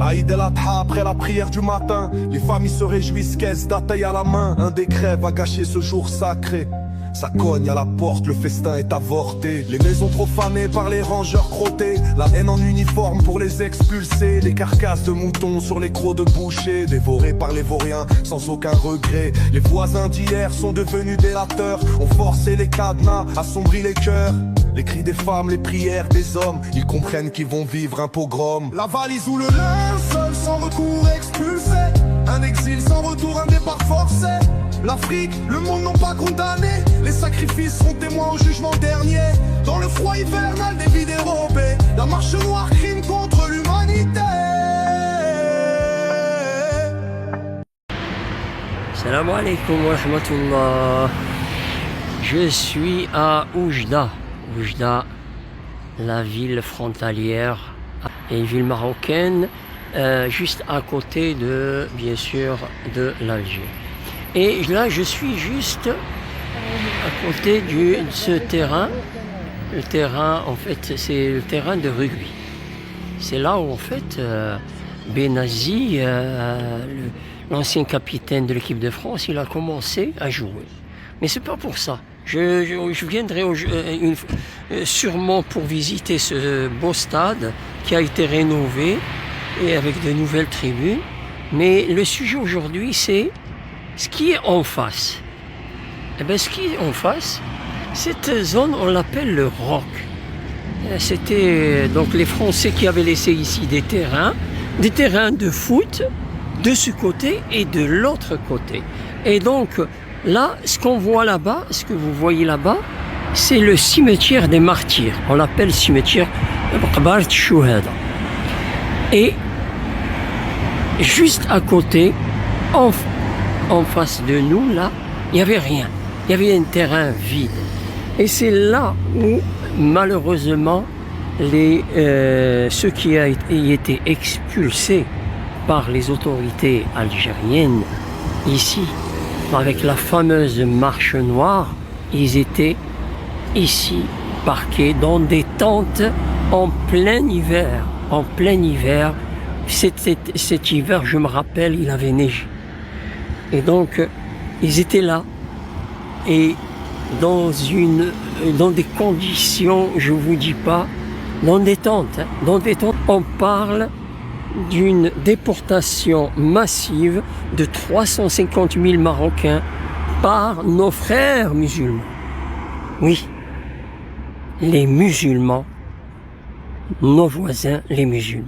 Aïd el-Adha après la prière du matin, les familles se réjouissent caisse d'ataille à la main. Un décret va gâcher ce jour sacré. Ça cogne à la porte, le festin est avorté. Les maisons profanées par les rangeurs crottés. La haine en uniforme pour les expulser. Les carcasses de moutons sur les crocs de bouchers, dévorés par les vauriens sans aucun regret. Les voisins d'hier sont devenus délateurs, ont forcé les cadenas, assombri les cœurs. Les cris des femmes, les prières des hommes, ils comprennent qu'ils vont vivre un pogrom. La valise ou le linceul sans recours expulsé. Un exil sans retour, un départ forcé. L'Afrique, le monde n'ont pas condamné. Les sacrifices seront témoins au jugement dernier. Dans le froid hivernal des vies dérobées, la marche noire, crime contre l'humanité. Salam alaikum wa rahmatullah. Je suis à Oujda. Oujda, la ville frontalière, une ville marocaine, juste à côté de, bien sûr, de l'Alger. Et là, je suis juste à côté de ce terrain. Le terrain, en fait, c'est le terrain de rugby. C'est là où, en fait, Benazi, l'ancien capitaine de l'équipe de France, il a commencé à jouer. Mais c'est pas pour ça. Je viendrai sûrement pour visiter ce beau stade qui a été rénové et avec de nouvelles tribunes. Mais le sujet aujourd'hui, c'est ce qui est en face. Eh bien, ce qui est en face, cette zone, on l'appelle le Roc. C'était donc les Français qui avaient laissé ici des terrains de foot de ce côté et de l'autre côté. Et donc, là, ce qu'on voit là-bas, ce que vous voyez là-bas, c'est le cimetière des martyrs. On l'appelle cimetière Qbar Chouhada. Et juste à côté, en face de nous, là, il n'y avait rien. Il y avait un terrain vide. Et c'est là où, malheureusement, ceux qui y étaient expulsés par les autorités algériennes, ici, avec la fameuse marche noire, ils étaient ici, parqués dans des tentes en plein hiver. En plein hiver, cet hiver, je me rappelle, il avait neigé. Et donc, ils étaient là, et dans des conditions, je vous dis pas, dans des tentes, on parle d'une déportation massive de 350 000 Marocains par nos frères musulmans. Oui, les musulmans, nos voisins, les musulmans.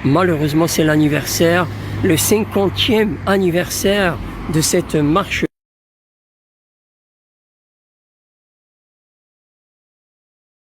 Malheureusement, c'est l'anniversaire, le 50e anniversaire de cette marche.